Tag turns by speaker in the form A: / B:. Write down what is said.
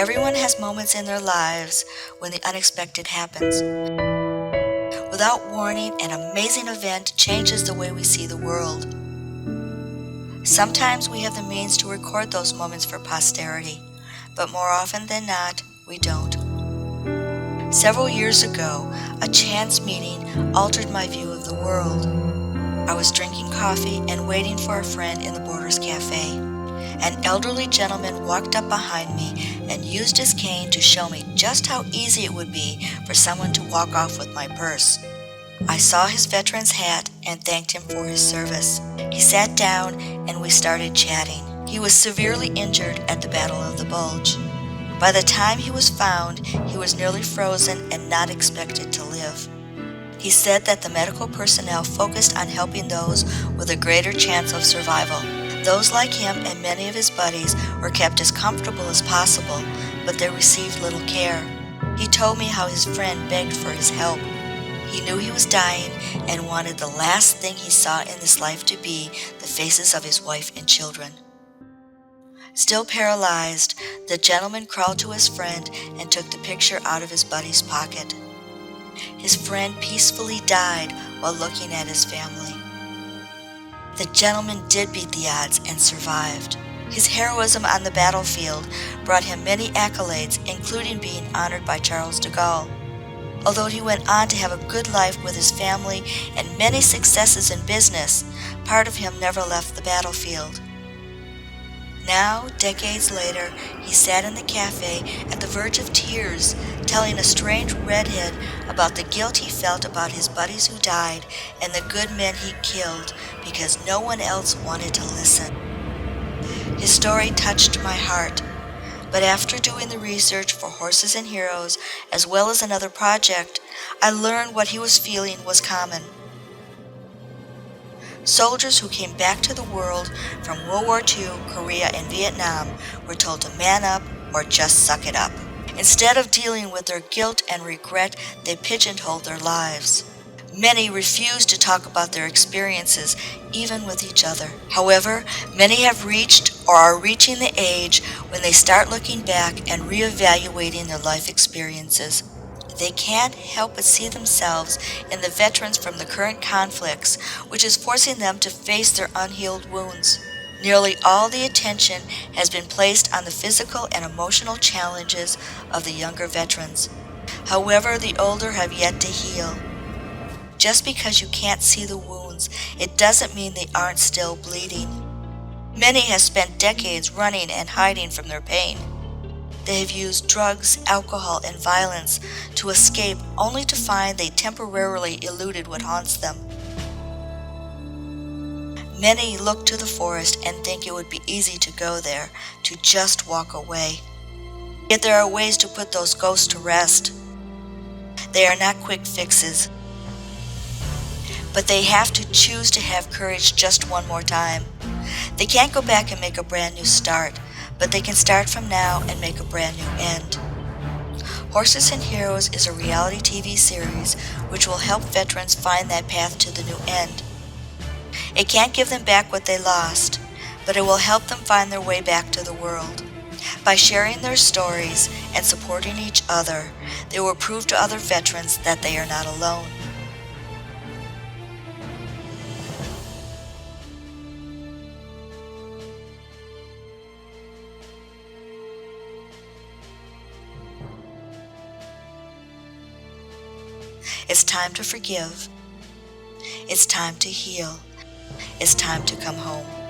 A: Everyone has moments in their lives when the unexpected happens. Without warning, an amazing event changes the way we see the world. Sometimes we have the means to record those moments for posterity, but more often than not, we don't. Several years ago, a chance meeting altered my view of the world. I was drinking coffee and waiting for a friend in the Borders Cafe. An elderly gentleman walked up behind me and used his cane to show me just how easy it would be for someone to walk off with my purse. I saw his veteran's hat and thanked him for his service. He sat down and we started chatting. He was severely injured at the Battle of the Bulge. By the time he was found, he was nearly frozen and not expected to live. He said that the medical personnel focused on helping those with a greater chance of survival. Those like him and many of his buddies were kept as comfortable as possible, but they received little care. He told me how his friend begged for his help. He knew he was dying and wanted the last thing he saw in this life to be the faces of his wife and children. Still paralyzed, the gentleman crawled to his friend and took the picture out of his buddy's pocket. His friend peacefully died while looking at his family. The gentleman did beat the odds and survived. His heroism on the battlefield brought him many accolades, including being honored by Charles de Gaulle. Although he went on to have a good life with his family and many successes in business, part of him never left the battlefield. Now, decades later, he sat in the cafe at the verge of tears, telling a strange redhead about the guilt he felt about his buddies who died and the good men he killed because no one else wanted to listen. His story touched my heart, but after doing the research for Horses and Heroes, as well as another project, I learned what he was feeling was common. Soldiers who came back to the world from World War II, Korea, and Vietnam were told to man up or just suck it up. Instead of dealing with their guilt and regret, they pigeonholed their lives. Many refused to talk about their experiences, even with each other. However, many have reached or are reaching the age when they start looking back and reevaluating their life experiences. They can't help but see themselves in the veterans from the current conflicts, which is forcing them to face their unhealed wounds. Nearly all the attention has been placed on the physical and emotional challenges of the younger veterans. However, the older have yet to heal. Just because you can't see the wounds, it doesn't mean they aren't still bleeding. Many have spent decades running and hiding from their pain. They have used drugs, alcohol, and violence to escape, only to find they temporarily eluded what haunts them. Many look to the forest and think it would be easy to go there, to just walk away. Yet there are ways to put those ghosts to rest. They are not quick fixes, but they have to choose to have courage just one more time. They can't go back and make a brand new start, but they can start from now and make a brand new end. Horses and Heroes is a reality TV series which will help veterans find that path to the new end. It can't give them back what they lost, but it will help them find their way back to the world. By sharing their stories and supporting each other, they will prove to other veterans that they are not alone. It's time to forgive. It's time to heal. It's time to come home.